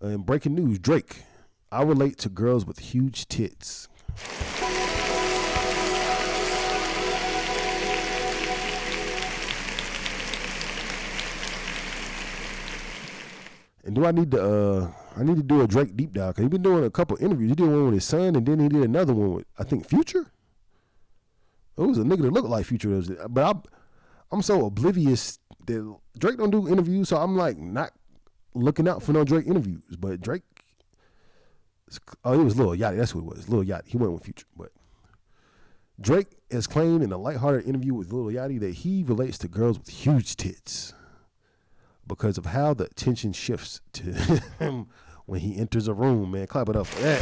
And breaking news, Drake. I relate to girls with huge tits. And do I need to do a Drake deep dive? Because he's been doing a couple interviews. He did one with his son, and then he did another one with, I think, Future. It was a nigga that looked like Future. But I'm so oblivious that Drake don't do interviews, so I'm like not looking out for no Drake interviews. But Drake, it was Lil Yachty. That's who it was. Lil Yachty. He went with Future. But Drake has claimed in a lighthearted interview with Lil Yachty that he relates to girls with huge tits because of how the attention shifts to him when he enters a room, man. Clap it up for that.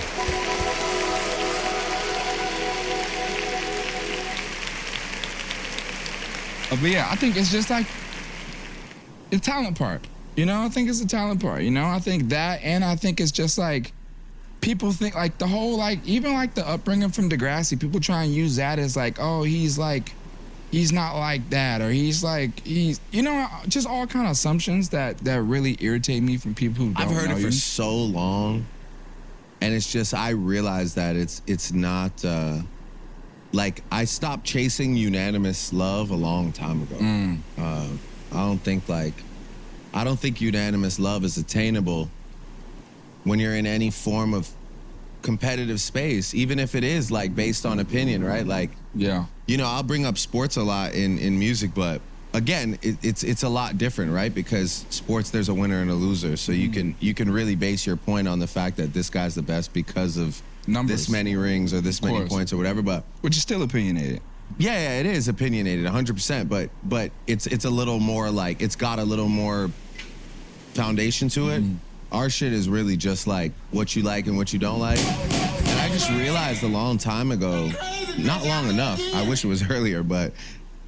But yeah, I think it's just like the talent part. You know, I think it's the talent part. You know, I think that, and I think it's just like people think like the whole, like, even like the upbringing from Degrassi, people try and use that as like, oh, he's not like that, or he's, you know, just all kind of assumptions that really irritate me from people who don't know. I've heard it for so long, and it's just, I realize that it's not, like, I stopped chasing unanimous love a long time ago. I don't think unanimous love is attainable when you're in any form of competitive space, even if it is like based on opinion, right? Like, yeah, you know, I'll bring up sports a lot in music, but again, it's a lot different, right? Because sports, there's a winner and a loser, so you can really base your point on the fact that this guy's the best because of numbers, this many rings or this many points or whatever. But which is still opinionated. Yeah, it is opinionated, 100%. But it's a little more like, it's got a little more foundation to it. Our shit is really just like what you like and what you don't like. And I just realized a long time ago, not long enough, I wish it was earlier, but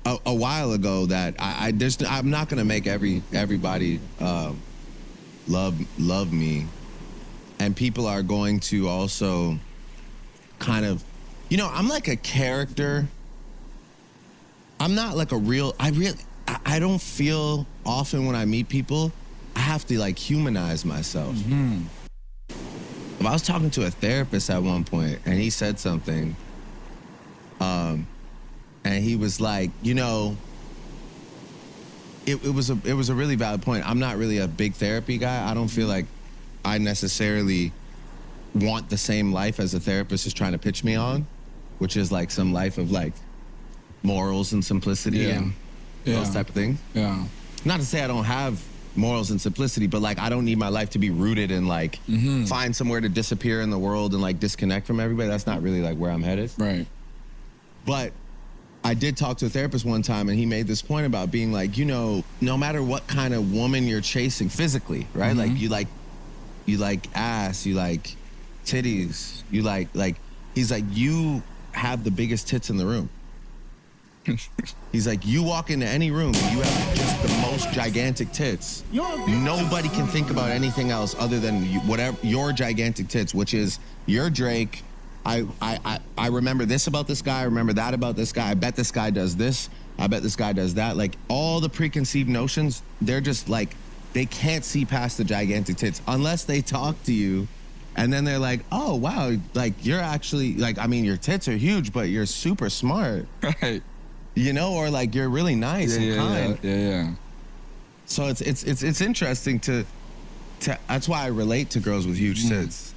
a while ago that I'm not gonna make everybody love me, and people are going to also kind of, you know, I'm like a character. I'm not like a real. I don't feel often when I meet people, I have to like humanize myself. I was talking to a therapist at one point, and he said something, and he was like, you know, it was a really valid point. I'm not really a big therapy guy. I don't feel like I necessarily want the same life as a therapist is trying to pitch me on, which is like some life of like morals and simplicity and those type of things. Yeah. Not to say I don't have morals and simplicity, but like I don't need my life to be rooted in like find somewhere to disappear in the world and like disconnect from everybody. That's not really like where I'm headed. Right. But I did talk to a therapist one time, and he made this point about being like, you know, no matter what kind of woman you're chasing physically, right? Like you like ass, you like titties, you like he's like, you have the biggest tits in the room. He's like, you walk into any room and you have just the most gigantic tits. Nobody can think about anything else other than whatever your gigantic tits, which is you're Drake. I remember this about this guy. I remember that about this guy. I bet this guy does this. I bet this guy does that. Like all the preconceived notions, they're just like, they can't see past the gigantic tits unless they talk to you. And then they're like, oh, wow, like you're actually like, I mean, your tits are huge, but you're super smart. Right. You know, or like you're really nice and kind. Yeah. So it's interesting to that's why I relate to girls with huge tits.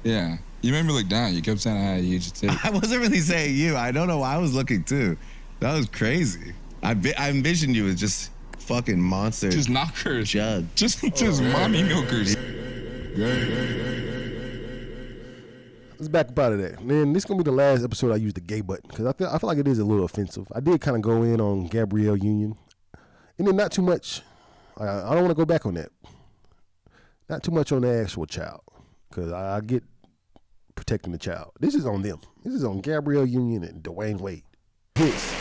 Yeah. You made me look down. You kept saying I had huge tits. I wasn't really saying you. I don't know why I was looking too. That was crazy. I envisioned you as just fucking monster. Just knockers. Jug. Just mommy milkers. Let's back up out of that. Man, this is going to be the last episode I use the gay button because I feel like it is a little offensive. I did kind of go in on Gabrielle Union. And then not too much. I don't want to go back on that. Not too much on the actual child because I get protecting the child. This is on them. This is on Gabrielle Union and Dwayne Wade. Tits.